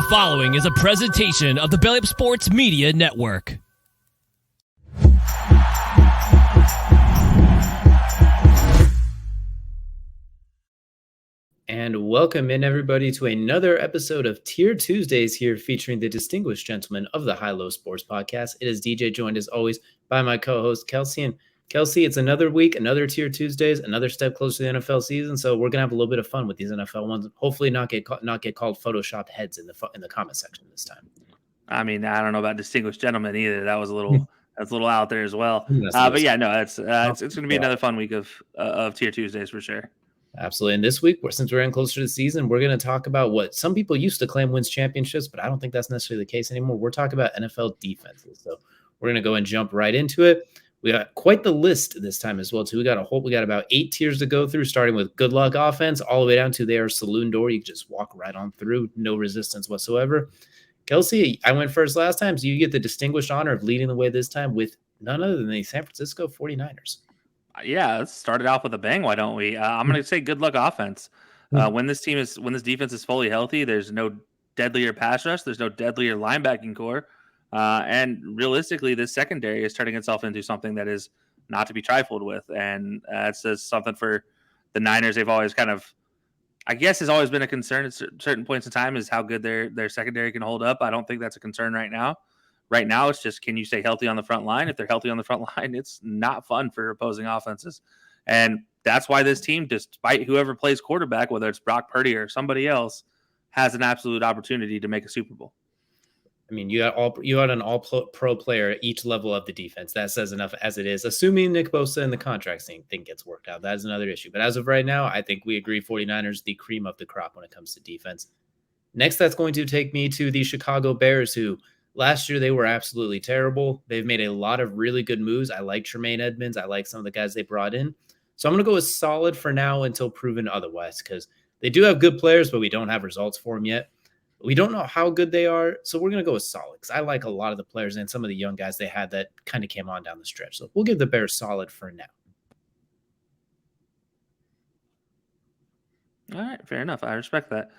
following is a presentation of the Belly Up Sports Media Network. And welcome in, everybody, to another episode of Tier Tuesdays here, featuring the distinguished gentlemen of the HighLowSports podcast. It is DJ, joined as always by my co-host Kelsey. And Kelsey, it's another week, another Tier Tuesdays, another step closer to the NFL season. So we're gonna have a little bit of fun with these NFL ones. Hopefully, not get called photoshopped heads in the comment section this time. I mean, I don't know about distinguished gentlemen either. That was a little out there as well. But yeah, no, it's going to be another fun week of Tier Tuesdays for sure. Absolutely. And this week, since we're in closer to the season, we're going to talk about what some people used to claim wins championships, but I don't think that's necessarily the case anymore. We're talking about NFL defenses. So we're going to go and jump right into it. We got quite the list this time as well, too. We got about 8 tiers to go through, starting with good luck offense all the way down to their saloon door. You can just walk right on through, no resistance whatsoever. Kelsey, I went first last time, so you get the distinguished honor of leading the way this time with none other than the San Francisco 49ers. Yeah, let's start it off with a bang. Why don't we? I'm going to say good luck offense. When this defense is fully healthy, there's no deadlier pass rush. There's no deadlier linebacking core. And realistically, this secondary is turning itself into something that is not to be trifled with. And it says something for the Niners. They've always kind of, I guess, has always been a concern at certain points in time is how good their secondary can hold up. I don't think that's a concern right now. Right now, it's just, can you stay healthy on the front line? If they're healthy on the front line, it's not fun for opposing offenses. And that's why this team, despite whoever plays quarterback, whether it's Brock Purdy or somebody else, has an absolute opportunity to make a Super Bowl. I mean, you got an all-pro player at each level of the defense. That says enough as it is, assuming Nick Bosa and the contract thing gets worked out. That is another issue. But as of right now, I think we agree 49ers, the cream of the crop when it comes to defense. Next, that's going to take me to the Chicago Bears, who last year they were absolutely terrible. They've made a lot of really good moves. I like Tremaine Edmonds. I like some of the guys they brought in. So I'm going to go with solid for now until proven otherwise, because they do have good players, but we don't have results for them yet. We don't know how good they are, so we're going to go with solid, because I like a lot of the players and some of the young guys they had that kind of came on down the stretch. So we'll give the Bears solid for now. All right, fair enough. I respect that.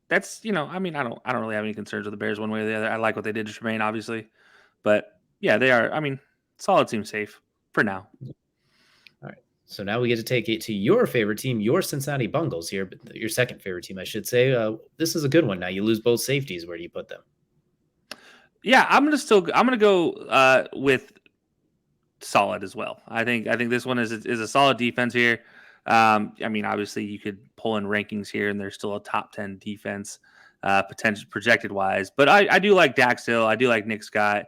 That's, I mean, I don't really have any concerns with the Bears one way or the other. I like what they did to Tremaine, obviously. But yeah, they are, solid seems safe for now. All right. So now we get to take it to your favorite team, your Cincinnati Bengals here, but your second favorite team, I should say. This is a good one. Now you lose both safeties. Where do you put them? Yeah, I'm gonna go with solid as well. I think this one is a solid defense here. Obviously you could pull in rankings here, and there's still a top 10 defense, potential projected wise. But I do like Dax Hill. I do like Nick Scott.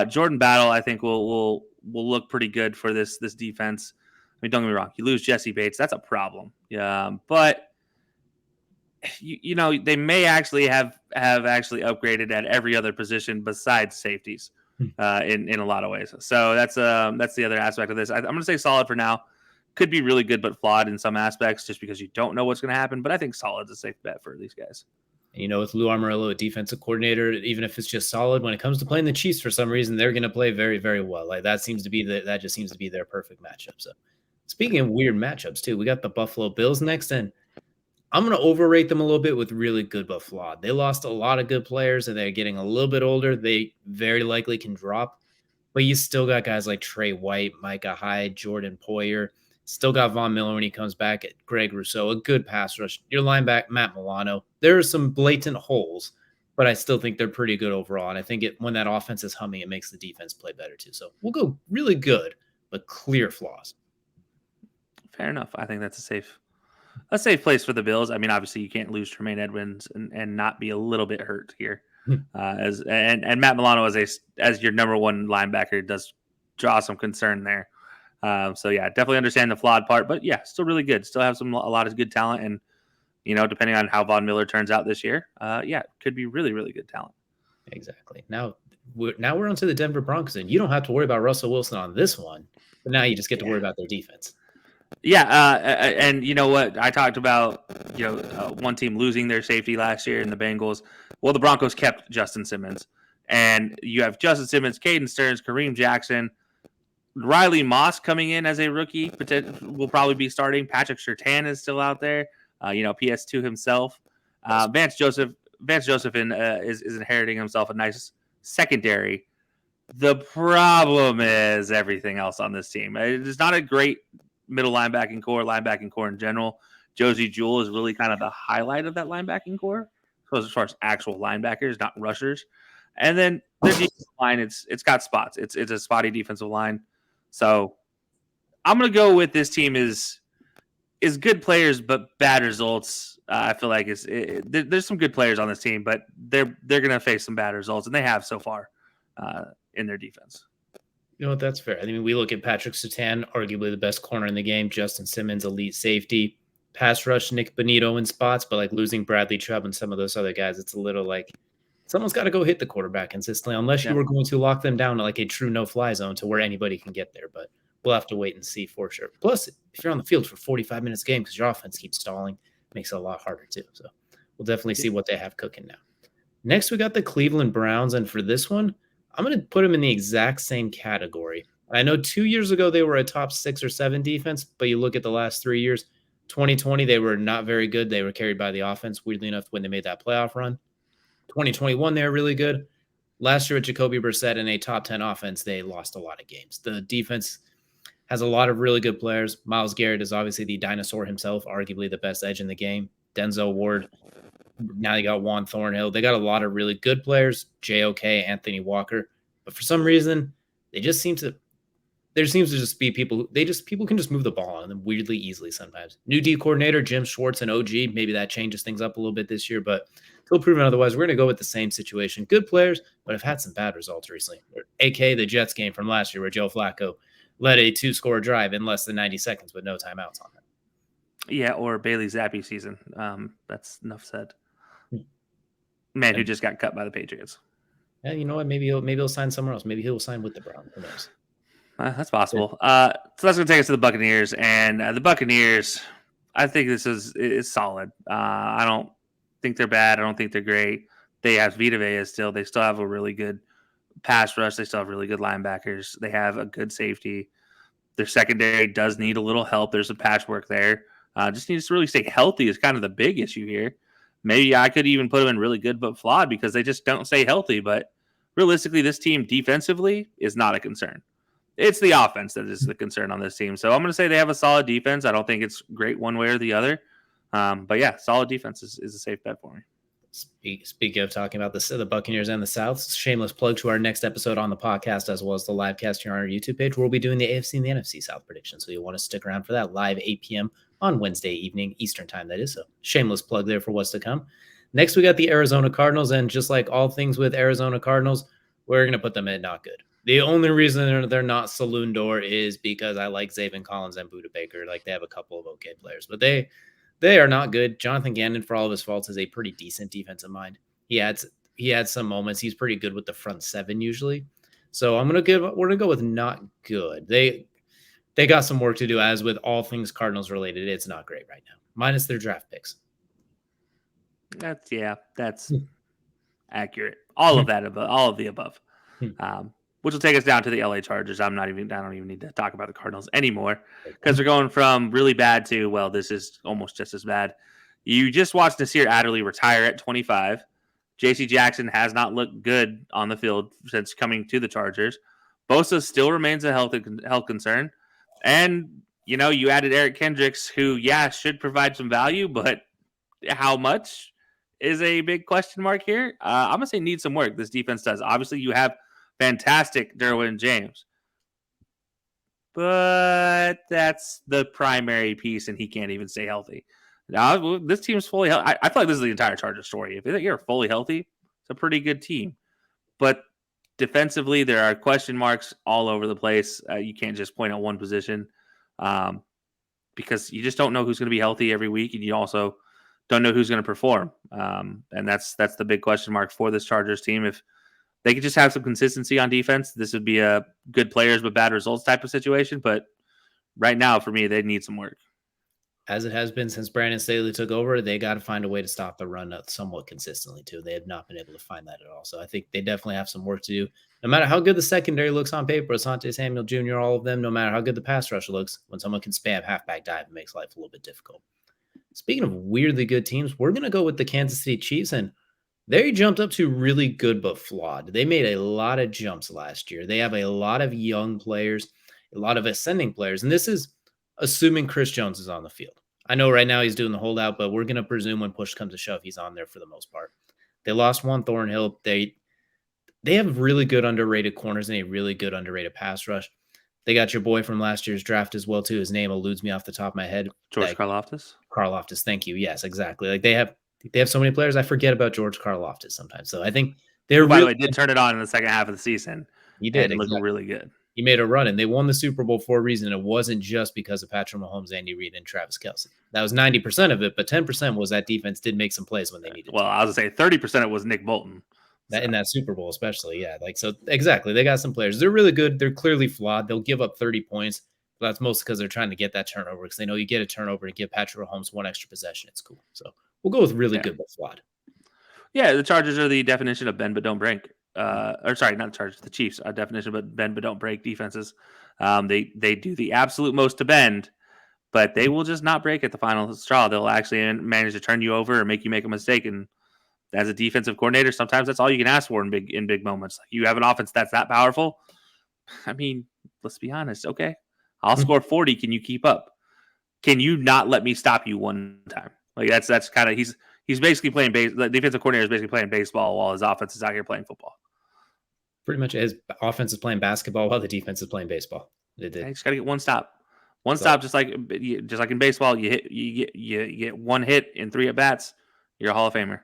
Jordan Battle, I think will look pretty good for this defense. I mean, don't get me wrong. You lose Jesse Bates, that's a problem. Yeah, but they may actually have actually upgraded at every other position besides safeties in a lot of ways. So that's the other aspect of this. I'm going to say solid for now. Could be really good, but flawed in some aspects just because you don't know what's going to happen. But I think solid's a safe bet for these guys. With Lou Amarillo, a defensive coordinator, even if it's just solid, when it comes to playing the Chiefs, for some reason, they're going to play very, very well. Like that just seems to be their perfect matchup. So speaking of weird matchups too, we got the Buffalo Bills next, and I'm going to overrate them a little bit with really good but flawed. They lost a lot of good players, and they're getting a little bit older. They very likely can drop, but you still got guys like Trey White, Micah Hyde, Jordan Poyer. Still got Von Miller when he comes back, at Greg Rousseau, a good pass rush. Your linebacker, Matt Milano. There are some blatant holes, but I still think they're pretty good overall. And I think when that offense is humming, it makes the defense play better too. So we'll go really good, but clear flaws. Fair enough. I think that's a safe place for the Bills. I mean, obviously you can't lose Tremaine Edmonds and not be a little bit hurt here. And Matt Milano as your number one linebacker does draw some concern there. So yeah, definitely understand the flawed part, but yeah, still really good. Still have a lot of good talent, and depending on how Von Miller turns out this year, could be really, really good talent. Exactly. Now we're on to the Denver Broncos, and you don't have to worry about Russell Wilson on this one, but now you just get to worry about their defense. Yeah, and you know what? I talked about one team losing their safety last year in the Bengals. Well, the Broncos kept Justin Simmons, and you have Justin Simmons, Caden Stearns, Kareem Jackson. Riley Moss coming in as a rookie will probably be starting. Patrick Surtain is still out there. PS2 himself. Vance Joseph Vance Josephson is inheriting himself a nice secondary. The problem is everything else on this team. It is not a great middle linebacking core in general. Josie Jewell is really kind of the highlight of that linebacking core. So as far as actual linebackers, not rushers. And then their defensive line, it's got spots. It's a spotty defensive line. So I'm gonna go with this team is good players but bad results. I feel like there's some good players on this team, but they're gonna face some bad results, and they have so far in their defense. You know what? That's fair. I mean, we look at Patrick Surtain, arguably the best corner in the game. Justin Simmons, elite safety. Pass rush, Nick Bonito in spots, but like losing Bradley Chubb and some of those other guys, it's a little like someone's got to go hit the quarterback consistently, unless you were going to lock them down to like a true no-fly zone to where anybody can get there. But we'll have to wait and see for sure. Plus, if you're on the field for 45 minutes a game because your offense keeps stalling, it makes it a lot harder too. So we'll definitely see what they have cooking now. Next, we got the Cleveland Browns, and for this one, I'm going to put them in the exact same category. I know 2 years ago they were a top 6 or 7 defense, but you look at the last 3 years, 2020, they were not very good. They were carried by the offense, weirdly enough, when they made that playoff run. 2021, they were really good. Last year with Jacoby Brissett in a top 10 offense, they lost a lot of games. The defense has a lot of really good players. Myles Garrett is obviously the dinosaur himself, arguably the best edge in the game. Denzel Ward. Now they got Juan Thornhill. They got a lot of really good players. JOK, Anthony Walker. But for some reason, there seems to just be people can just move the ball on them weirdly easily sometimes. New D coordinator, Jim Schwartz and OG. Maybe that changes things up a little bit this year, but until proven otherwise, we're going to go with the same situation. Good players, but have had some bad results recently. AKA the Jets game from last year where Joe Flacco led a 2-score drive in less than 90 seconds with no timeouts on it. Yeah, or Bailey Zappi season. That's enough said. Man who just got cut by the Patriots. Yeah, you know what? Maybe he'll sign somewhere else. Maybe he'll sign with the Browns. Who knows? That's possible. So that's going to take us to the Buccaneers. And the Buccaneers, I think this is solid. I don't think they're bad. I don't think they're great. They have Vita Vea still. They still have a really good pass rush. They still have really good linebackers. They have a good safety. Their secondary does need a little help. There's some patchwork there. Just needs to really stay healthy is kind of the big issue here. Maybe I could even put them in really good but flawed because they just don't stay healthy. But realistically, this team defensively is not a concern. It's the offense that is the concern on this team. So I'm going to say they have a solid defense. I don't think it's great one way or the other. But yeah, solid defense is a safe bet for me. Speaking of talking about the Buccaneers and the South, shameless plug to our next episode on the podcast as well as the live cast here on our YouTube page. We'll be doing the AFC and the NFC South prediction. So you'll want to stick around for that live 8 p.m. on Wednesday evening, Eastern time, that is. So shameless plug there for what's to come. Next, we got the Arizona Cardinals. And just like all things with Arizona Cardinals, we're going to put them at not good. The only reason they're not saloon door is because I like Zaven Collins and Budda Baker. Like, they have a couple of okay players, but they are not good. Jonathan Gannon, for all of his faults, is a pretty decent defensive mind. He had some moments. He's pretty good with the front seven usually. So we're gonna go with not good. They got some work to do, as with all things Cardinals related. It's not great right now, minus their draft picks. That's accurate. All of the above. Which will take us down to the LA Chargers. I don't even need to talk about the Cardinals anymore because they're going from really bad to, well, this is almost just as bad. You just watched Nasir Adderley retire at 25. J.C. Jackson has not looked good on the field since coming to the Chargers. Bosa still remains a health concern. And, you added Eric Kendricks, who, should provide some value, but how much is a big question mark here. I'm going to say needs some work. This defense does. Obviously, you have fantastic Derwin James, but that's the primary piece, and he can't even stay healthy. Now, this team is fully healthy. I feel like this is the entire Chargers story. If you're fully healthy, it's a pretty good team. But defensively, there are question marks all over the place. You can't just point out one position because you just don't know who's going to be healthy every week, and you also don't know who's going to perform. And that's the big question mark for this Chargers team. If they could just have some consistency on defense, this would be a good players but bad results type of situation. But right now, for me, they need some work. As it has been since Brandon Staley took over, they got to find a way to stop the run somewhat consistently, too. They have not been able to find that at all. So I think they definitely have some work to do. No matter how good the secondary looks on paper, Asante Samuel Jr., all of them, no matter how good the pass rush looks, when someone can spam halfback dive, it makes life a little bit difficult. Speaking of weirdly good teams, we're going to go with the Kansas City Chiefs. And They jumped up to really good but flawed. They made a lot of jumps last year. They have a lot of young players, a lot of ascending players, and this is assuming Chris Jones is on the field. I know right now he's doing the holdout, but we're going to presume when push comes to shove, he's on there for the most part. They lost Juan Thornhill. They have really good underrated corners and a really good underrated pass rush. They got your boy from last year's draft as well too. His name eludes me off the top of my head. George Karlaftis. Karlaftis, thank you. Yes, exactly. Like they have so many players. I forget about George Karlaftis sometimes. So I think they're by the really way, did turn it on in the second half of the season. He did and exactly. Looked really good. He made a run, and they won the Super Bowl for a reason. It wasn't just because of Patrick Mahomes, Andy Reid, and Travis Kelce. That was 90% of it, but 10% was that defense did make some plays when they needed. Well, I was gonna say 30% was Nick Bolton. In that Super Bowl, especially, yeah. Like so, exactly. They got some players. They're really good. They're clearly flawed. They'll give up 30 points. But that's mostly because they're trying to get that turnover because they know you get a turnover and give Patrick Mahomes one extra possession. It's cool. So we'll go with really good but flawed. Yeah, the Chargers are the definition of bend but don't break. Or sorry, not the Chargers, the Chiefs are definition of bend but don't break defenses. They do the absolute most to bend, but they will just not break at the final straw. They'll actually manage to turn you over or make you make a mistake. And as a defensive coordinator, sometimes that's all you can ask for in big moments. Like you have an offense that's that powerful. I mean, let's be honest. Okay, I'll score 40. Can you keep up? Can you not let me stop you one time? Like that's kind of he's basically playing the defensive coordinator is basically playing baseball while his offense is out here playing football. Pretty much his offense is playing basketball while the defense is playing baseball. They just got to get one stop. Stop, just like in baseball, you get one hit in 3 at bats, you're a Hall of Famer.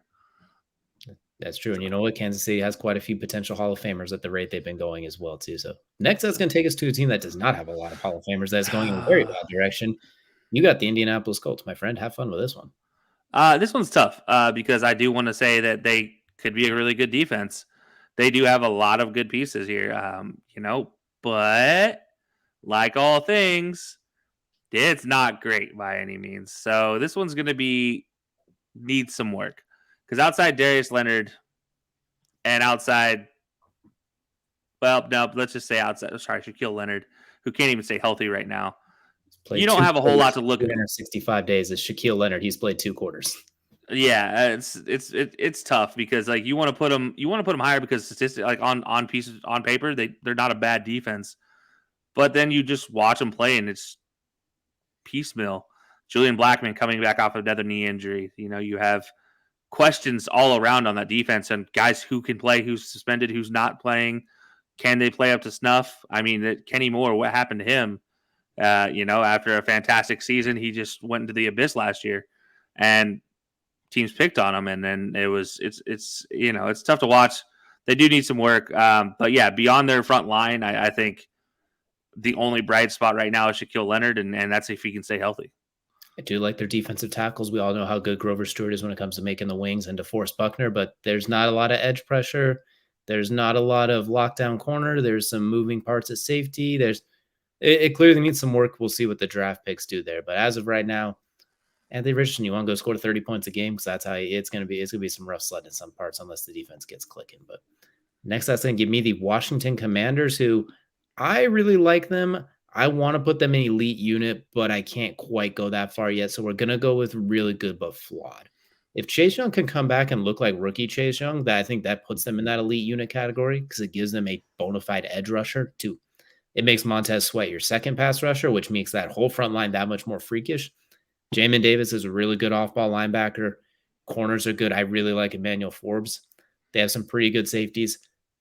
That's true. And you know what? Kansas City has quite a few potential Hall of Famers at the rate they've been going as well, too. So next, that's going to take us to a team that does not have a lot of Hall of Famers. That's going in a very bad direction. You got the Indianapolis Colts, my friend. Have fun with this one. This one's tough because I do want to say that they could be a really good defense. They do have a lot of good pieces here, but like all things, it's not great by any means. So this one's going to need some work because outside Darius Leonard and outside, let's just say outside. Sorry, Shaquille Leonard, who can't even stay healthy right now. You don't have a whole lot to look at. 365 days is Shaquille Leonard. He's played 2 quarters. Yeah, it's tough because like you want to put them higher because statistics like on paper they're not a bad defense, but then you just watch them play and it's piecemeal. Julian Blackmon coming back off of another knee injury. You have questions all around on that defense and guys who can play, who's suspended, who's not playing. Can they play up to snuff? I mean, Kenny Moore, what happened to him? After a fantastic season, he just went into the abyss last year, and teams picked on him, and then it's tough to watch. They do need some work, but yeah, beyond their front line, I think the only bright spot right now is Shaquille Leonard, and that's if he can stay healthy. I do like their defensive tackles. We all know how good Grover Stewart is when it comes to making the wings and DeForest Buckner, but there's not a lot of edge pressure. There's not a lot of lockdown corner. There's some moving parts at safety. It clearly needs some work. We'll see what the draft picks do there. But as of right now, Anthony Richardson, you want to go score 30 points a game because that's how it's going to be. It's going to be some rough sledding in some parts unless the defense gets clicking. But next, that's going to give me the Washington Commanders, who I really like them. I want to put them in elite unit, but I can't quite go that far yet. So we're going to go with really good but flawed. If Chase Young can come back and look like rookie Chase Young, I think that puts them in that elite unit category because it gives them a bona fide edge rusher too. It makes Montez Sweat your second pass rusher, which makes that whole front line that much more freakish. Jamin Davis is a really good off-ball linebacker. Corners are good. I really like Emmanuel Forbes. They have some pretty good safeties.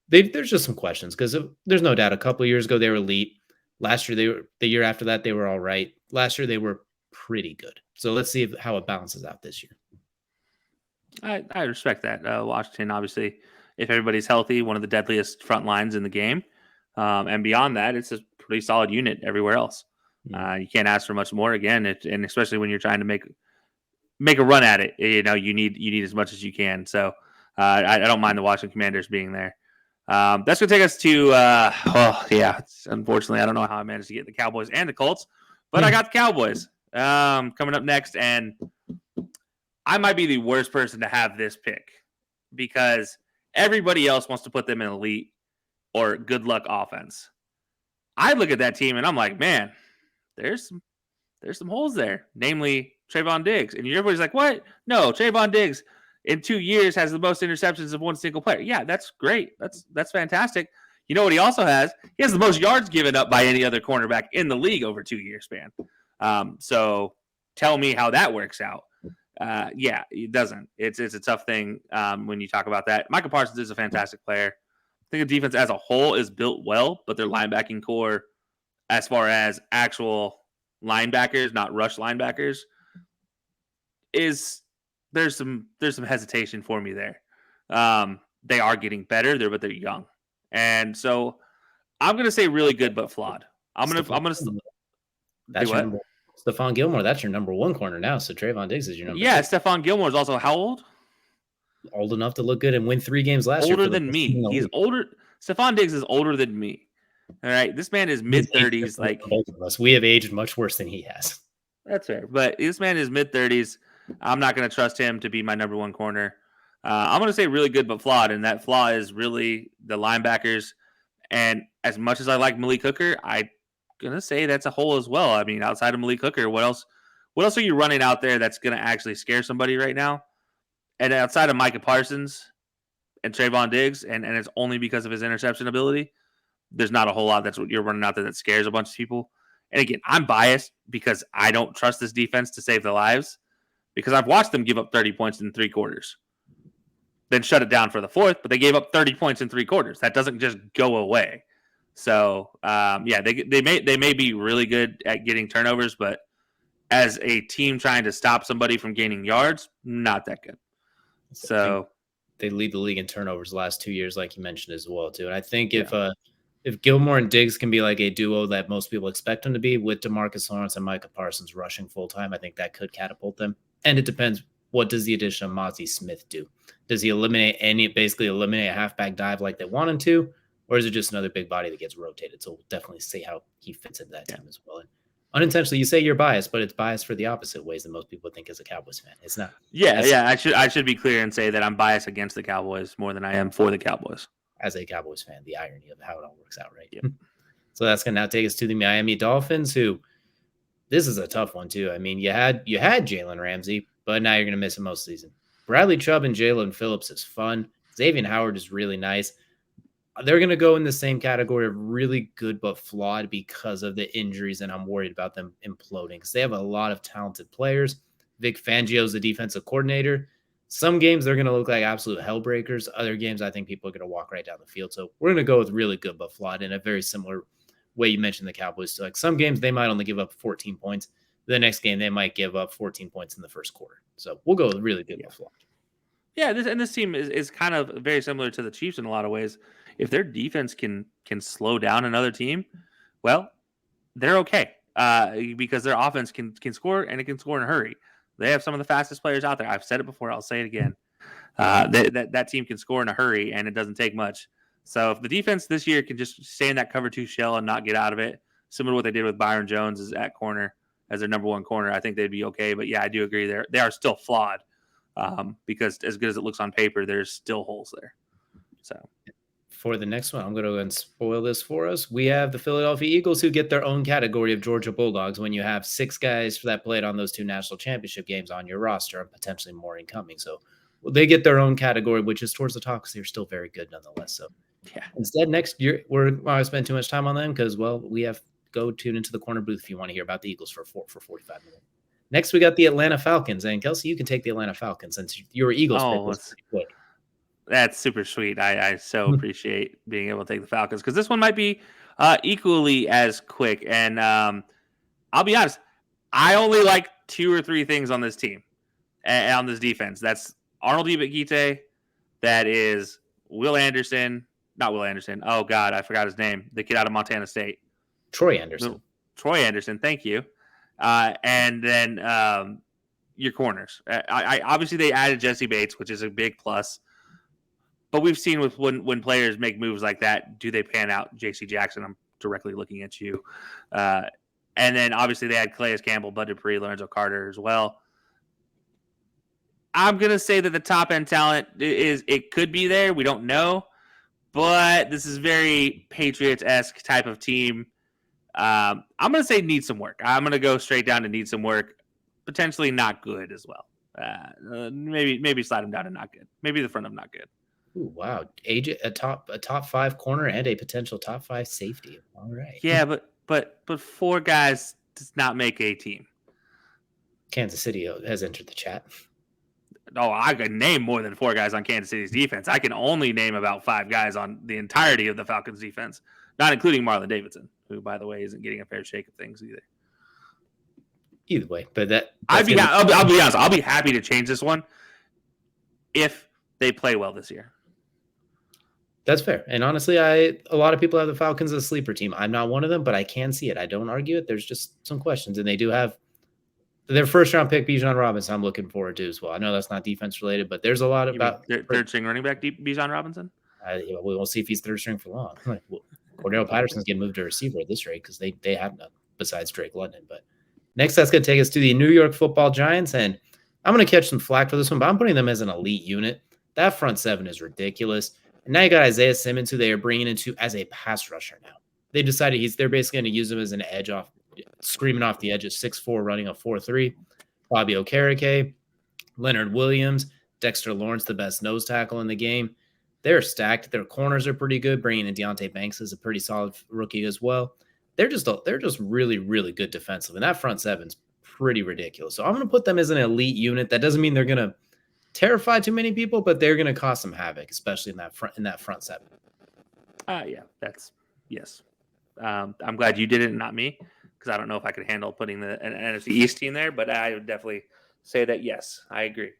There's just some questions because there's no doubt a couple of years ago they were elite. Last year, the year after that, they were all right. Last year, they were pretty good. So let's see how it balances out this year. I respect that. Washington, obviously, if everybody's healthy, one of the deadliest front lines in the game. And beyond that, it's a pretty solid unit everywhere else. You can't ask for much more again, and especially when you're trying to make a run at it. You need as much as you can. So I don't mind the Washington Commanders being there. That's going to take us to unfortunately, I don't know how I managed to get the Cowboys and the Colts, but I got the Cowboys coming up next, and I might be the worst person to have this pick because everybody else wants to put them in elite or good luck offense. I look at that team and I'm like, man, there's some holes there, namely Trayvon Diggs. And everybody's like, what? No, Trayvon Diggs in 2 years has the most interceptions of one single player. Yeah, that's great. That's fantastic. You know what he also has? He has the most yards given up by any other cornerback in the league over 2-year span. So tell me how that works out. Yeah, it doesn't. It's a tough thing when you talk about that. Micah Parsons is a fantastic player. I think the defense as a whole is built well, but their linebacking core, as far as actual linebackers, not rush linebackers, there's some hesitation for me there. They are getting better, but they're young, and so I'm gonna say really good but flawed. I'm gonna that's your number. Stephon Gilmore, that's your number one corner now. So Trayvon Diggs is your number. Yeah, 2. Stephon Gilmore is also how old? Old enough to look good and win 3 games last year. Older than me. He's older. Stephon Diggs is older than me. All right, this man is mid-30s. Like both of us, we have aged much worse than he has. That's fair, but this man is mid-30s. I'm not going to trust him to be my number one corner. I'm going to say really good but flawed, and that flaw is really the linebackers. And as much as I like Malik Hooker, I'm going to say that's a hole as well. I mean, outside of Malik Hooker, what else are you running out there that's going to actually scare somebody right now? And outside of Micah Parsons and Trayvon Diggs, and it's only because of his interception ability, there's not a whole lot that's what you're running out there that scares a bunch of people. And again, I'm biased because I don't trust this defense to save their lives because I've watched them give up 30 points in 3 quarters, then shut it down for the 4th, but they gave up 30 points in 3 quarters. That doesn't just go away. So, yeah, they may be really good at getting turnovers, but as a team trying to stop somebody from gaining yards, not that good. So they lead the league in turnovers the last 2 years, like you mentioned as well, too. And I think if Gilmore and Diggs can be like a duo that most people expect them to be with DeMarcus Lawrence and Micah Parsons rushing full time, I think that could catapult them. And it depends. What does the addition of Mozzie Smith do? Does he basically eliminate a halfback dive like they want him to? Or is it just another big body that gets rotated? So we'll definitely see how he fits into that team as well. And unintentionally, you say you're biased, but it's biased for the opposite ways than most people think as a Cowboys fan. It's not. Yeah. I should be clear and say that I'm biased against the Cowboys more than I am for the Cowboys. As a Cowboys fan, the irony of how it all works out, right? Yep. So that's going to now take us to the Miami Dolphins, who this is a tough one too. I mean, you had Jalen Ramsey, but now you're going to miss him most of the season. Bradley Chubb and Jalen Phillips is fun. Xavier Howard is really nice. They're going to go in the same category of really good but flawed because of the injuries, and I'm worried about them imploding because they have a lot of talented players. Vic Fangio is the defensive coordinator. Some games they're going to look like absolute hellbreakers. Other games I think people are going to walk right down the field. So we're going to go with really good but flawed in a very similar way you mentioned the Cowboys. So like some games they might only give up 14 points. The next game they might give up 14 points in the first quarter. So we'll go with really good but flawed. Yeah, this team is kind of very similar to the Chiefs in a lot of ways. If their defense can slow down another team, well, they're okay because their offense can score, and it can score in a hurry. They have some of the fastest players out there. I've said it before. I'll say it again. That team can score in a hurry, and it doesn't take much. So if the defense this year can just stay in that cover 2 shell and not get out of it, similar to what they did with Byron Jones is at corner as their number 1 corner, I think they'd be okay. But yeah, I do agree they are still flawed because as good as it looks on paper, there's still holes there. So for the next one, I'm going to go and spoil this for us. We have the Philadelphia Eagles, who get their own category of Georgia Bulldogs when you have 6 guys that played on those 2 national championship games on your roster and potentially more incoming. So they get their own category, which is towards the top because they're still very good nonetheless. So yeah. Instead, next year, we're not going to spend too much time on them because, well, we have go tune into the corner booth if you want to hear about the Eagles for 45 minutes. Next, we got the Atlanta Falcons. And Kelsey, you can take the Atlanta Falcons since your Eagles pick was pretty quick. That's super sweet. I so appreciate being able to take the Falcons because this one might be equally as quick. And I'll be honest, I only like 2 or 3 things on this team and on this defense. That's Arnold Ebiketie. That is Will Anderson. Not Will Anderson. Oh, God, I forgot his name. The kid out of Montana State. Troy Anderson. Troy Anderson. Thank you. And then your corners. I obviously, they added Jesse Bates, which is a big plus. But we've seen with when players make moves like that, do they pan out? J.C. Jackson, I'm directly looking at you. And then obviously they had Calais Campbell, Bud Dupree, Lorenzo Carter as well. I'm going to say that the top end talent it could be there. We don't know. But this is very Patriots-esque type of team. I'm going to say need some work. I'm going to go straight down to need some work. Potentially not good as well. Maybe slide him down to not good. Maybe the front of not good. Ooh, wow. AJ, a top 5 corner and a potential top 5 safety. All right. Yeah, but 4 guys does not make a team. Kansas City has entered the chat. Oh, I could name more than 4 guys on Kansas City's defense. I can only name about 5 guys on the entirety of the Falcons' defense, not including Marlon Davidson, who, by the way, isn't getting a fair shake of things either. Either way, but I'll be honest. I'll be happy to change this one if they play well this year. That's fair. And honestly, a lot of people have the Falcons as a sleeper team. I'm not one of them, but I can see it. I don't argue it. There's just some questions, and they do have their first round pick, Bijan Robinson. I'm looking forward to as well. I know that's not defense related, but there's a lot about third string running back Bijan Robinson. We will see if he's third string for long. Cordero Patterson's getting moved to receiver at this rate because they have none besides Drake London. But next, that's going to take us to the New York Football Giants, and I'm going to catch some flack for this one, but I'm putting them as an elite unit. That front 7 is ridiculous. And now you got Isaiah Simmons, who they are bringing into as a pass rusher now. They decided they're basically going to use him as an edge screaming off the edge at 6'4", running a 4.3. Bobby Okereke, Leonard Williams, Dexter Lawrence, the best nose tackle in the game. They're stacked. Their corners are pretty good. Bringing in Deontay Banks is a pretty solid rookie as well. They're just really, really good defensive. And that front 7's pretty ridiculous. So I'm going to put them as an elite unit. That doesn't mean they're going to terrify too many people, but they're going to cause some havoc, especially in that front 7. Yeah, yes. I'm glad you did it and not me, because I don't know if I could handle putting an NFC East team there, but I would definitely say that, yes, I agree.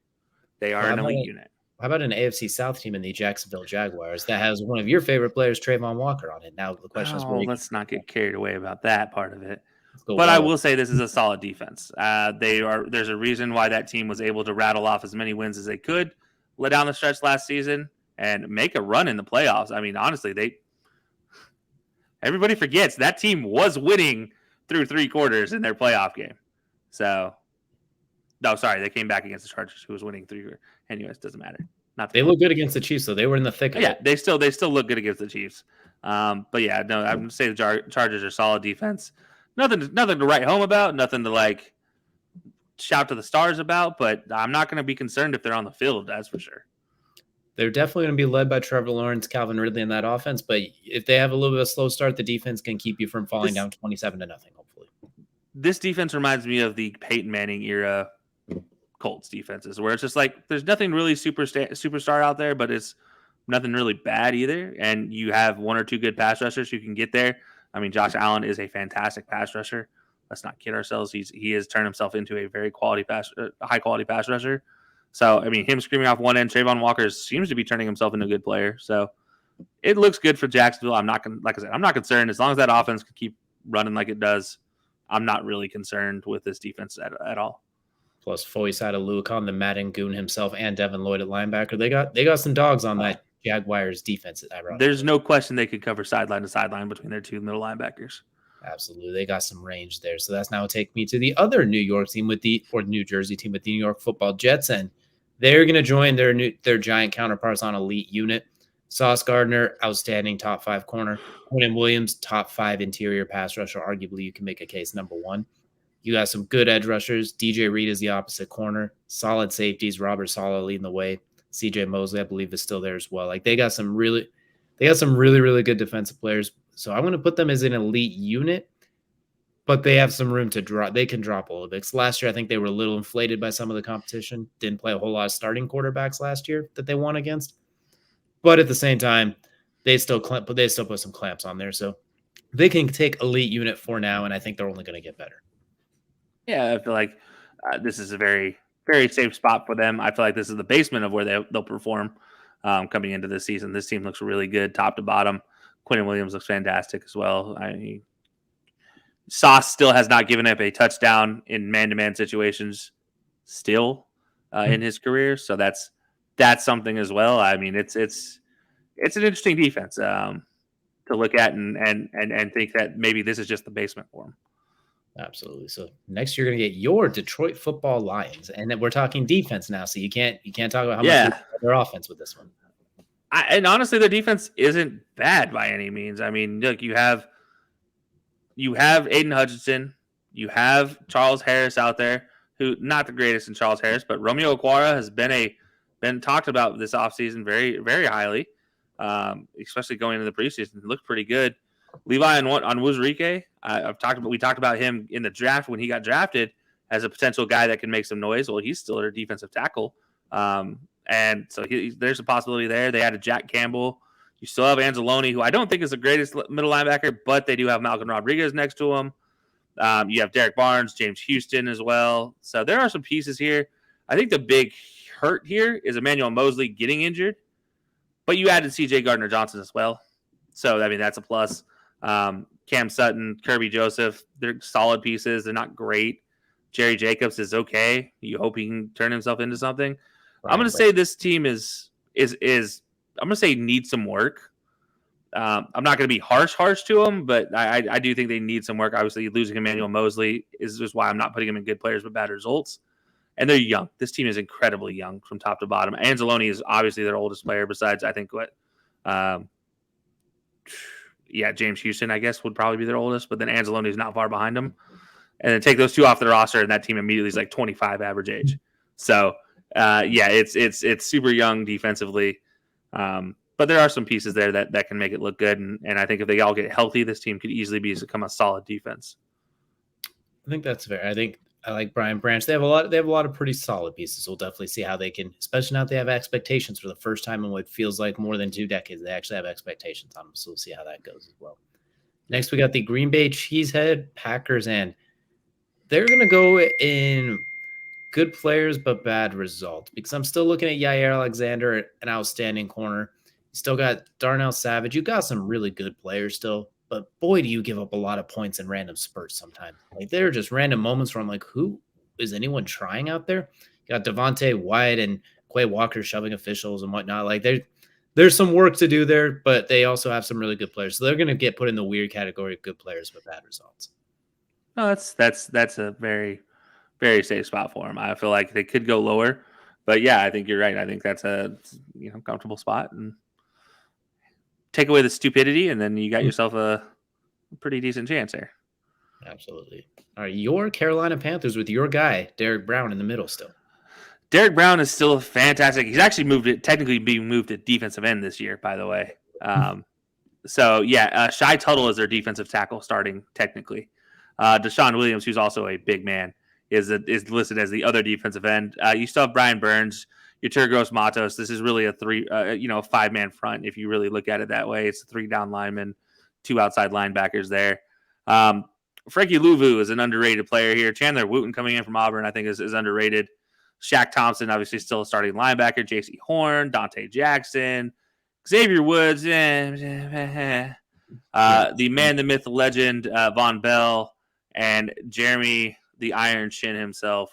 They are an elite unit. How about an AFC South team in the Jacksonville Jaguars that has one of your favorite players, Trayvon Walker, on it? Now the question is, let's not get carried away about that part of it. But I will say this is a solid defense. There's a reason why that team was able to rattle off as many wins as they could, let down the stretch last season, and make a run in the playoffs. I mean, honestly, everybody forgets that team was winning through 3 quarters in their playoff game. So, no, sorry, they came back against the Chargers, who was winning 3. Anyways, doesn't matter. They look good against the Chiefs, so they were in the thick of it. They still look good against the Chiefs. But yeah, no, I'm going to say the Chargers are solid defense. Nothing to write home about, nothing to shout to the stars about, but I'm not going to be concerned if they're on the field, that's for sure. They're definitely going to be led by Trevor Lawrence, Calvin Ridley in that offense, but if they have a little bit of a slow start, the defense can keep you from falling down 27-0, hopefully. This defense reminds me of the Peyton Manning era Colts defenses, where it's just there's nothing really superstar out there, but it's nothing really bad either, and you have 1 or 2 good pass rushers who can get there. I mean, Josh Allen is a fantastic pass rusher. Let's not kid ourselves. He has turned himself into a very high quality pass rusher. So, I mean, him screaming off one end, Trayvon Walker seems to be turning himself into a good player. So, it looks good for Jacksonville. I'm not concerned as long as that offense can keep running like it does. I'm not really concerned with this defense at all. Plus, Foyesade Aluakon, the Madden goon himself, and Devin Lloyd at linebacker. They got some dogs on that Jaguars defense. There's no question they could cover sideline to sideline between their 2 middle linebackers. Absolutely. They got some range there. So that's now take me to the other New York team New Jersey team with the New York Football Jets. And they're going to join their giant counterparts on elite unit. Sauce Gardner, outstanding top 5 corner. Quinn Williams, top 5 interior pass rusher. Arguably, you can make a case number 1. You got some good edge rushers. DJ Reed is the opposite corner. Solid safeties. Robert Saleh leading the way. CJ Mosley, I believe, is still there as well. They got some really, really good defensive players. So I'm going to put them as an elite unit, but they have some room to drop. They can drop a little bit. Last year, I think they were a little inflated by some of the competition. Didn't play a whole lot of starting quarterbacks last year that they won against. But at the same time, they still put some clamps on there. So they can take elite unit for now, and I think they're only going to get better. Yeah, I feel like this is a very, very safe spot for them. I feel like this is the basement of where they'll perform coming into this season. This team looks really good, top to bottom. Quinn Williams looks fantastic as well. Sauce still has not given up a touchdown in man-to-man situations still in his career, so that's something as well. I mean, it's an interesting defense to look at and think that maybe this is just the basement for him. Absolutely. So next you're going to get your Detroit Football Lions, and then we're talking defense now. So you can't talk about how much their offense with this one. And honestly, their defense isn't bad by any means. I mean, look, you have Aiden Hutchinson, you have Charles Harris out there, who not the greatest in Charles Harris, but Romeo Okwara has been talked about this offseason very, very highly, especially going into the preseason. It looked pretty good. Levi on Wuzurike, we talked about him in the draft when he got drafted as a potential guy that can make some noise. Well, he's still their defensive tackle. And so there's a possibility there. They added Jack Campbell. You still have Anzalone, who I don't think is the greatest middle linebacker, but they do have Malcolm Rodriguez next to him. You have Derek Barnes, James Houston as well. So there are some pieces here. I think the big hurt here is Emmanuel Mosley getting injured, but you added C.J. Gardner-Johnson as well. So, I mean, that's a plus. Cam Sutton, Kirby Joseph, they're solid pieces. They're not great. Jerry Jacobs is okay. You hope he can turn himself into something. Right, I'm going to say this team is I'm going to say needs some work. I'm not going to be harsh to them, but I do think they need some work. Obviously, losing Emmanuel Mosley is just why I'm not putting them in good players with bad results. And they're young. This team is incredibly young from top to bottom. Anzalone is obviously their oldest player besides, I think, James Houston, I guess, would probably be their oldest, but then Anzalone is not far behind them. And then take those two off the roster, and that team immediately is like 25 average age. So, it's super young defensively. But there are some pieces there that can make it look good. And I think if they all get healthy, this team could easily become a solid defense. I think that's fair. I like Brian Branch. They have a lot of pretty solid pieces. We'll definitely see how they can, especially now that they have expectations for the first time in what feels like more than 2 decades. They actually have expectations on them. So we'll see how that goes as well. Next, we got the Green Bay Cheesehead Packers, and they're going to go in good players but bad results because I'm still looking at Yair Alexander, an outstanding corner. You still got Darnell Savage. You got some really good players still, but boy, do you give up a lot of points in random spurts sometimes. Like there are just random moments where I'm like, who is anyone trying out there? You got Devontae Wyatt and Quay Walker shoving officials and whatnot. Like there's some work to do there, but they also have some really good players. So they're going to get put in the weird category of good players but bad results. No, that's a very, very safe spot for them. I feel like they could go lower, but yeah, I think you're right. I think that's a comfortable spot, and take away the stupidity, and then you got yourself a pretty decent chance there. Absolutely. All right, your Carolina Panthers with your guy Derek Brown in the middle still. Derek Brown is still fantastic. He's actually technically being moved to defensive end this year, by the way. Shai Tuttle is their defensive tackle starting technically. Deshaun Williams, who's also a big man, is listed as the other defensive end. You still have Brian Burns, your Turgos Matos. This is really a 5-man front. If you really look at it that way, it's 3 down linemen, 2 outside linebackers there. Frankie Louvu is an underrated player here. Chandler Wooten coming in from Auburn, I think is underrated. Shaq Thompson, obviously still a starting linebacker. J.C. Horn, Dante Jackson, Xavier Woods, the man, the myth, the legend, Von Bell, and Jeremy the Iron Shin himself.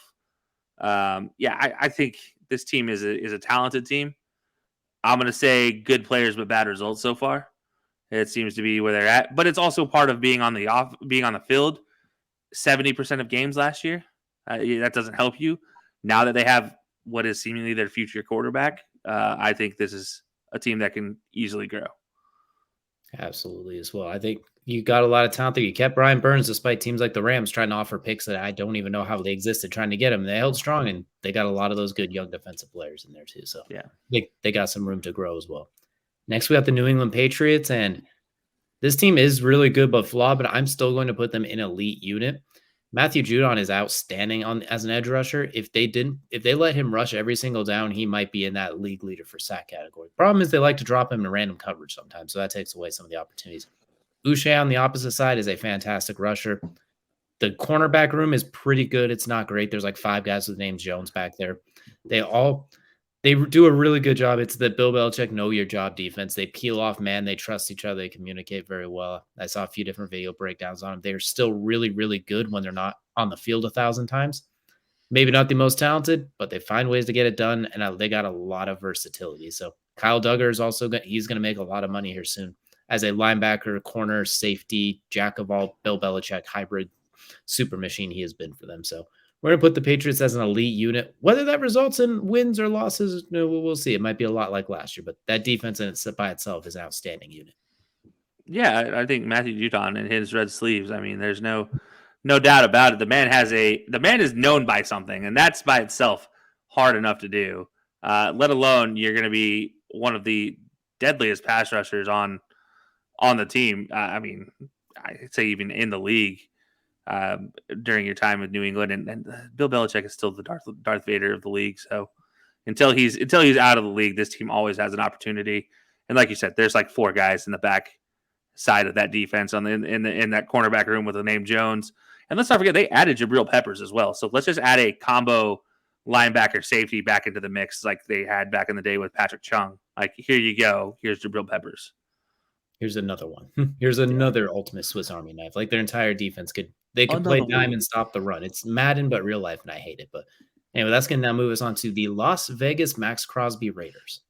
I think this team is a talented team. I'm going to say good players but bad results so far. It seems to be where they're at, but it's also part of being on the field 70% of games last year. That doesn't help you. Now that they have what is seemingly their future quarterback, I think this is a team that can easily grow. Absolutely as well. I think you got a lot of talent there. You kept Brian Burns despite teams like the Rams trying to offer picks that I don't even know how they existed trying to get him. They held strong, and they got a lot of those good young defensive players in there too. So yeah, they got some room to grow as well. Next, we got the New England Patriots, and this team is really good but flawed, but I'm still going to put them in elite unit. Matthew Judon is outstanding as an edge rusher. If they let him rush every single down, he might be in that league leader for sack category. Problem is they like to drop him in random coverage sometimes, so that takes away some of the opportunities. Uche on the opposite side is a fantastic rusher. The cornerback room is pretty good. It's not great. There's like 5 guys with the name Jones back there. They do a really good job. It's the Bill Belichick know your job defense. They peel off man. They trust each other. They communicate very well. I saw a few different video breakdowns on them. They're still really, really good when they're not on the field 1,000 times. Maybe not the most talented, but they find ways to get it done, and they got a lot of versatility. So Kyle Duggar is also he's going to make a lot of money here soon as a linebacker, corner, safety, jack of all Bill Belichick hybrid super machine he has been for them. So we're going to put the Patriots as an elite unit. Whether that results in wins or losses, no, we'll see. It might be a lot like last year, but that defense by itself is an outstanding unit. Yeah, I think Matthew Judon and his red sleeves. I mean, there's no No doubt about it. The man is known by something, and that's by itself hard enough to do. Let alone you're going to be one of the deadliest pass rushers on the team. I mean, I'd say even in the league during your time with New England, and Bill Belichick is still the Darth Vader of the league. So until he's out of the league, this team always has an opportunity. And like you said, there's like 4 guys in the back side of that defense in that cornerback room with the name Jones. And let's not forget they added Jabril Peppers as well. So let's just add a combo linebacker safety back into the mix like they had back in the day with Patrick Chung. Like, here you go. Here's Jabril Peppers. Here's another one. Here's another ultimate Swiss Army knife. Like their entire defense could play dime and stop the run. It's Madden, but real life, and I hate it. But anyway, that's going to now move us on to the Las Vegas Max Crosby Raiders.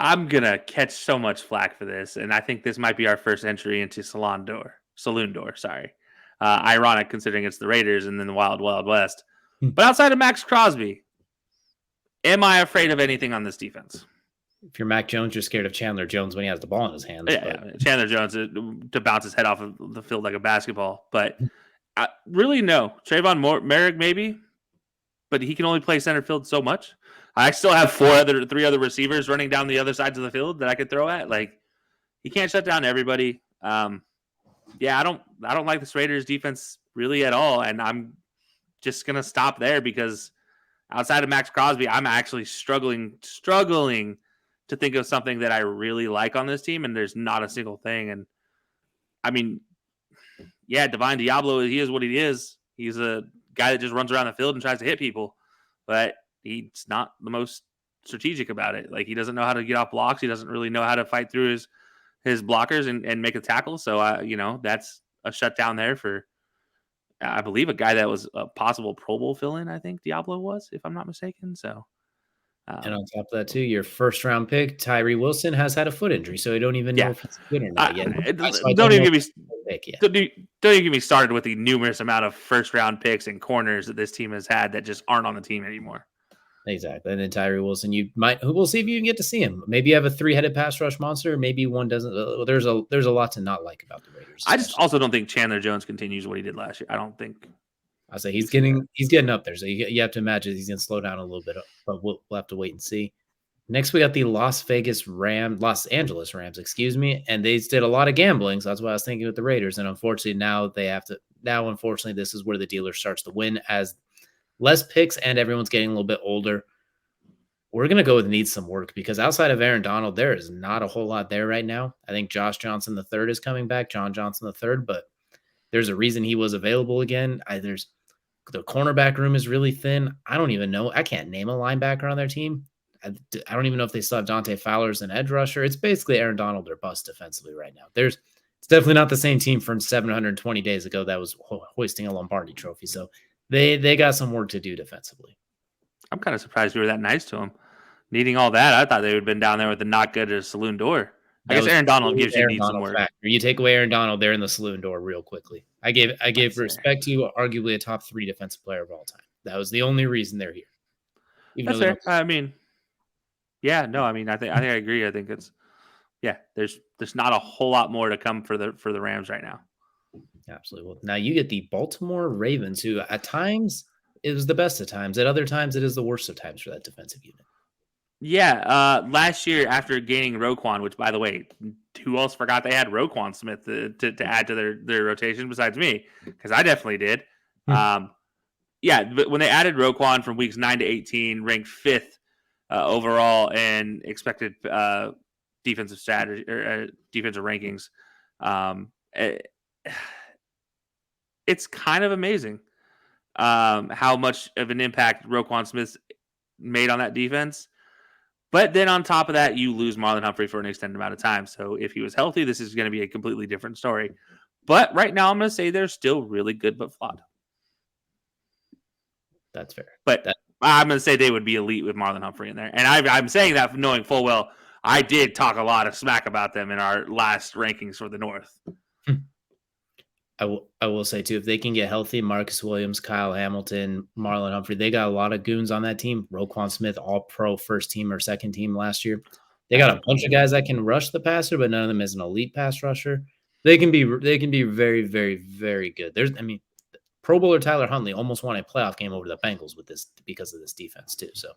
I'm going to catch so much flack for this, and I think this might be our first entry into Saloon Door, sorry. Ironic considering it's the Raiders and then the Wild Wild West. But outside of Max Crosby, am I afraid of anything on this defense? If you're Mac Jones, you're scared of Chandler Jones when he has the ball in his hands. Yeah, Chandler Jones to bounce his head off of the field like a basketball. But really, no. Trayvon Merrick, maybe, but he can only play center field so much. I still have 3 other receivers running down the other sides of the field that I could throw at. Like, he can't shut down everybody. Yeah, I don't like this Raiders defense really at all, and I'm just gonna stop there because outside of Max Crosby, I'm actually struggling to think of something that I really like on this team, and there's not a single thing. And I mean, yeah, Divine Diablo, he is what he is. He's a guy that just runs around the field and tries to hit people, but he's not the most strategic about it. Like, he doesn't know how to get off blocks. He doesn't really know how to fight through his blockers and make a tackle. So, that's a shutdown there for, I believe, a guy that was a possible Pro Bowl fill-in, I think Diablo was, if I'm not mistaken. So, and on top of that, too, your first-round pick, Tyree Wilson, has had a foot injury, so you don't even know if he's good or not yet. Don't even get me started with the numerous amount of first-round picks and corners that this team has had that just aren't on the team anymore. Exactly. And then Tyree Wilson, we'll see if you can get to see him. Maybe you have a 3-headed pass rush monster. Maybe one doesn't. There's a lot to not like about the Raiders. I just also don't think Chandler Jones continues what he did last year. I don't think. I say he's getting up there. So you have to imagine he's going to slow down a little bit, but we'll have to wait and see. Next, we got the Los Angeles Rams, and they did a lot of gambling. So that's what I was thinking with the Raiders. And unfortunately, unfortunately, this is where the dealer starts to win as less picks and everyone's getting a little bit older. We're going to go with needs some work because outside of Aaron Donald, there is not a whole lot there right now. I think Josh Johnson III is coming back, John Johnson III, but there's a reason he was available again. The cornerback room is really thin. I don't even know. I can't name a linebacker on their team. I don't even know if they still have Dante Fowler as an edge rusher. It's basically Aaron Donald or bust defensively right now. It's definitely not the same team from 720 days ago that was hoisting a Lombardi trophy. So they got some work to do defensively. I'm kind of surprised you were that nice to him. Needing all that, I thought they would have been down there with the not good at a Saloon Door. I guess Aaron Donald gives you need some work. Factor. You take away Aaron Donald, they're in the Saloon Door real quickly. I gave respect to arguably a top 3 defensive player of all time. That was the only reason they're here. That's fair. I mean, yeah, no, I mean, I think I agree. I think there's not a whole lot more to come for the Rams right now. Absolutely. Well, now you get the Baltimore Ravens, who at times it was the best of times. At other times, it is the worst of times for that defensive unit. Yeah, last year after gaining Roquan, which, by the way, who else forgot they had Roquan Smith to add to their rotation besides me? Because I definitely did. But when they added Roquan from weeks 9 to 18, ranked 5th overall in expected defensive strategy or defensive rankings, it's kind of amazing how much of an impact Roquan Smith made on that defense. But then on top of that, you lose Marlon Humphrey for an extended amount of time. So if he was healthy, this is going to be a completely different story. But right now, I'm going to say they're still really good but flawed. That's fair. But I'm going to say they would be elite with Marlon Humphrey in there. And I'm saying that knowing full well I did talk a lot of smack about them in our last rankings for the North. I will say, too, if they can get healthy, Marcus Williams, Kyle Hamilton, Marlon Humphrey, they got a lot of goons on that team. Roquan Smith, all-pro first team or second team last year. They got a bunch of guys that can rush the passer, but none of them is an elite pass rusher. They can be very, very, very good. Pro Bowler Tyler Huntley almost won a playoff game over the Bengals with this because of this defense too. So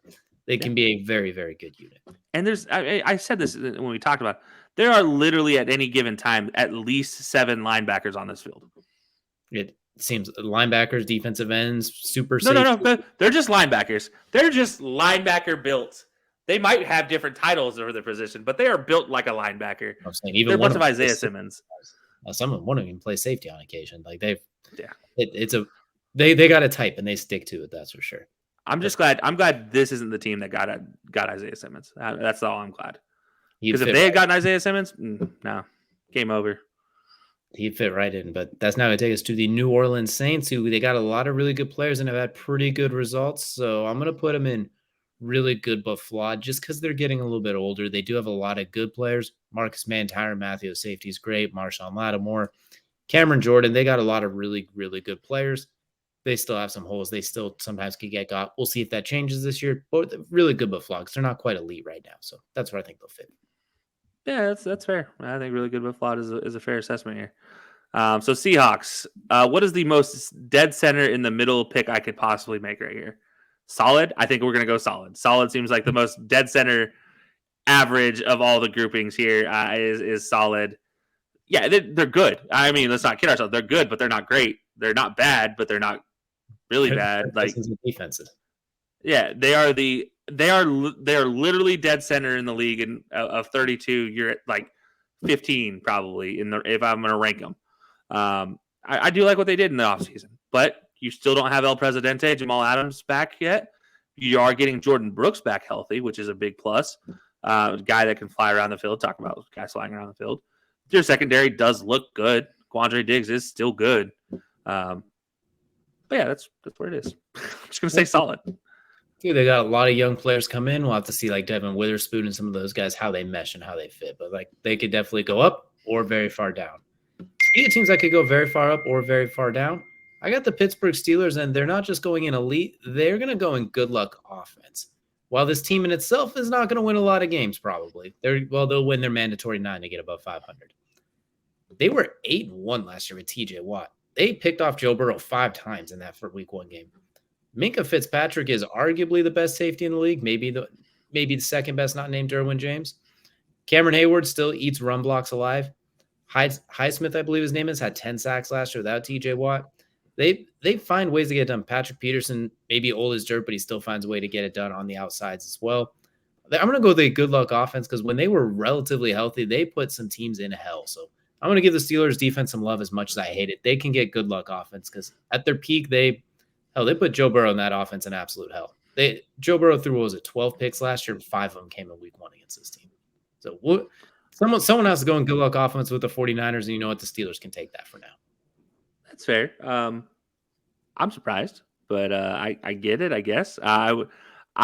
they can be a very, very good unit. And I said this when we talked about it, there are literally at any given time at least 7 linebackers on this field. It seems linebackers, defensive ends, super. No. They're just linebackers. They're just linebacker built. They might have different titles over their position, but they are built like a linebacker. I'm saying even they're a one bunch of Isaiah Simmons. Some of them even play safety on occasion. Like they Yeah. got a type and they stick to it. That's for sure. I'm glad this isn't the team that got Isaiah Simmons. That's all I'm glad. Because if they had gotten Isaiah Simmons, no, game over. He'd fit right in, but that's now going to take us to the New Orleans Saints, who they got a lot of really good players and have had pretty good results. So I'm going to put them in really good but flawed just because they're getting a little bit older. They do have a lot of good players. Marcus Mann, Tyrann Mathieu, safety is great. Marshawn Lattimore, Cameron Jordan. They got a lot of really, really good players. They still have some holes. They still sometimes could get got. We'll see if that changes this year. But really good but flawed because they're not quite elite right now. So that's where I think they'll fit. Yeah, that's fair. I think really good but flawed is a fair assessment here. So Seahawks, what is the most dead center in the middle pick I could possibly make right here? Solid? I think we're going to go solid. Solid seems like the most dead center average of all the groupings here is solid. Yeah, they're good. I mean, let's not kid ourselves. They're good, but they're not great. They're not bad, but they're not really bad. Like defenses. Yeah, they are literally dead center in the league, and of 32, you're at like 15 probably if I'm going to rank them. I do like what they did in the offseason, but you still don't have El Presidente, Jamal Adams back yet. You are getting Jordan Brooks back healthy, which is a big plus. Guy that can fly around the field. Talk about guys flying around the field. Your secondary does look good. Quandre Diggs is still good. But yeah, that's where it is. I'm just going to say solid. Dude, they got a lot of young players come in. We'll have to see like Devin Witherspoon and some of those guys, how they mesh and how they fit. But like they could definitely go up or very far down. Speaking of teams that could go very far up or very far down, I got the Pittsburgh Steelers, and they're not just going in elite. They're going to go in good luck offense. While this team in itself is not going to win a lot of games, probably. They'll win their mandatory 9 to get above 500. They were 8-1 last year with TJ Watt. They picked off Joe Burrow 5 times in that week 1 game. Minka Fitzpatrick is arguably the best safety in the league, maybe the second best, not named Derwin James. Cameron Hayward still eats run blocks alive. Highsmith, I believe his name is, had 10 sacks last year without TJ Watt. They find ways to get it done. Patrick Peterson, maybe old as dirt, but he still finds a way to get it done on the outsides as well. I'm going to go with a good luck offense because when they were relatively healthy, they put some teams in hell. So I'm going to give the Steelers defense some love as much as I hate it. They can get good luck offense because at their peak, they put Joe Burrow in that offense in absolute hell. Joe Burrow threw, 12 picks last year, and 5 of them came in week 1 against this team. So someone has to go in good luck offense with the 49ers, and you know what? The Steelers can take that for now. That's fair. I'm surprised, but I get it, I guess. I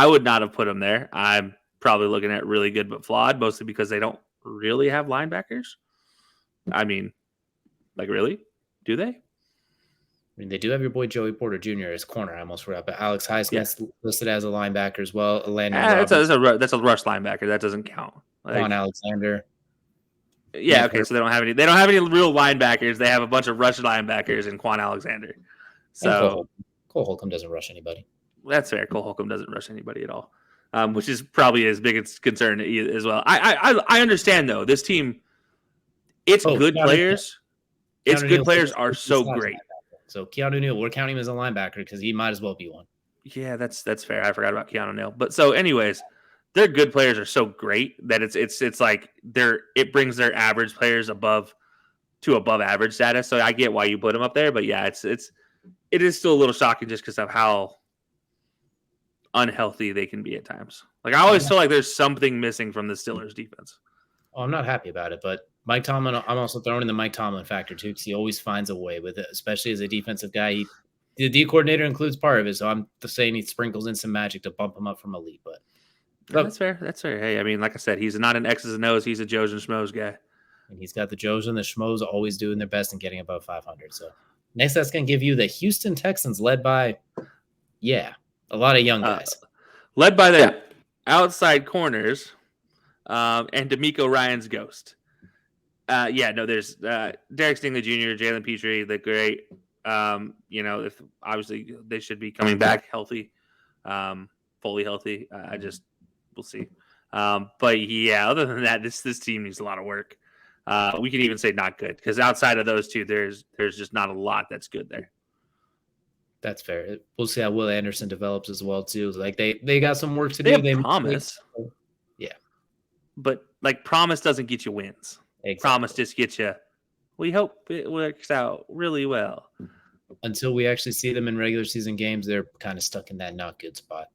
would not have put them there. I'm probably looking at really good but flawed, mostly because they don't really have linebackers. I mean, like, really? Do they? I mean, they do have your boy Joey Porter Jr. as corner. I almost forgot, but Alex Highsmith's listed as a linebacker as well. That's a rush linebacker. That doesn't count. Juan Alexander. Yeah, okay. So they don't have any. They don't have any real linebackers. They have a bunch of rush linebackers and Quan Alexander. So Cole Holcomb doesn't rush anybody. That's fair. Cole Holcomb doesn't rush anybody at all, which is probably his biggest concern as well. I understand though. This team, its good players. Its good players are so great. So Keanu Neal, we're counting him as a linebacker because he might as well be one. Yeah, that's fair. I forgot about Keanu Neal. But so, anyways, their good players are so great that it's like it brings their average players above average status. So I get why you put them up there, but yeah, it is still a little shocking just because of how unhealthy they can be at times. Like I always feel like there's something missing from the Steelers defense. Oh, I'm not happy about it, but Mike Tomlin, I'm also throwing in the Mike Tomlin factor too, because he always finds a way with it, especially as a defensive guy. The D coordinator includes part of it, so I'm just saying he sprinkles in some magic to bump him up from elite. But that's fair. That's fair. Hey, I mean, like I said, he's not an X's and O's. He's a Joes and Schmoes guy. And he's got the Joes and the Schmoes always doing their best and getting above 500. So next, that's going to give you the Houston Texans, led by, a lot of young guys. Led by the outside corners and D'Amico Ryan's ghost. There's Derek Stingley Jr., Jalen Petrie, the great. If obviously they should be coming back healthy, fully healthy. We'll see. But yeah, other than that, this team needs a lot of work. We can even say not good because outside of those two, there's just not a lot that's good there. That's fair. We'll see how Will Anderson develops as well too. Like they got some work to They do. Have promise, yeah, but like promise doesn't get you wins. exactly. Promise just gets you. We hope it works out really well. Until we actually see them in regular season games, they're kind of stuck in that not good spot.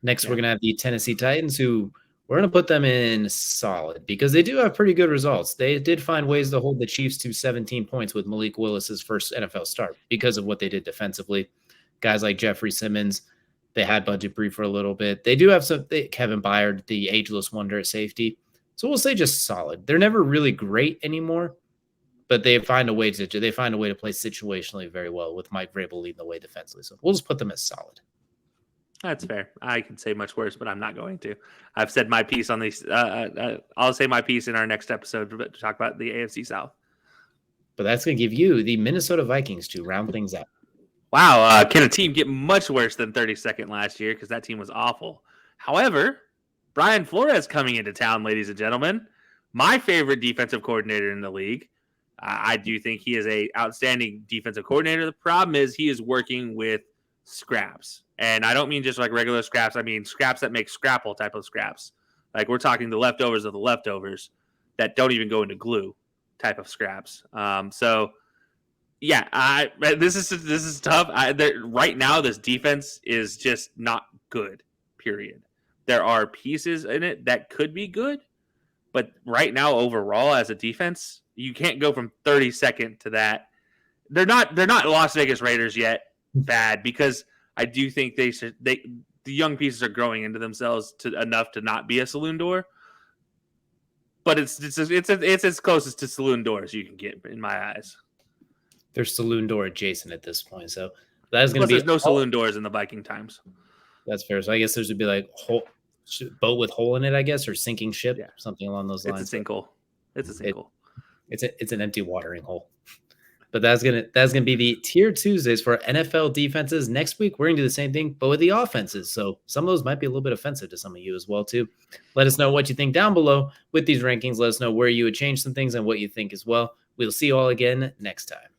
Next, we're gonna have the Tennessee Titans, who we're going to put them in solid because they do have pretty good results. They did find ways to hold the Chiefs to 17 points with Malik Willis's first NFL start because of what they did defensively. Guys like Jeffrey Simmons, they had Bud Dupree for a little bit. They do have Kevin Byard, the ageless wonder at safety. So we'll say just solid. They're never really great anymore, but they find a way to play situationally very well with Mike Vrabel leading the way defensively. So we'll just put them as solid. That's fair. I can say much worse, but I'm not going to. I've said my piece on these. I'll say my piece in our next episode to talk about the AFC South. But that's going to give you the Minnesota Vikings to round things out. Wow. Can a team get much worse than 32nd last year? Because that team was awful. However, Brian Flores coming into town, ladies and gentlemen. My favorite defensive coordinator in the league. I do think he is an outstanding defensive coordinator. The problem is he is working with scraps. And I don't mean just like regular scraps. I mean scraps that make scrapple type of scraps. Like we're talking the leftovers of the leftovers that don't even go into glue type of scraps. This is tough. Right now, this defense is just not good, period. There are pieces in it that could be good, but right now, overall, as a defense, you can't go from 32nd to that. They're not Las Vegas Raiders yet bad because I do think the young pieces are growing into themselves enough to not be a saloon door. But it's as close as to saloon door as you can get in my eyes. They're saloon door adjacent at this point, so that is going to be. There's no saloon doors in the Viking times. That's fair. So I guess there's would be like boat with hole in it, I guess, or sinking ship, something along those lines. It's a sinkhole. It's an empty watering hole. But that's gonna be the Tier Tuesdays for NFL defenses. Next week, we're gonna do the same thing, but with the offenses. So some of those might be a little bit offensive to some of you as well, too. Let us know what you think down below with these rankings. Let us know where you would change some things and what you think as well. We'll see you all again next time.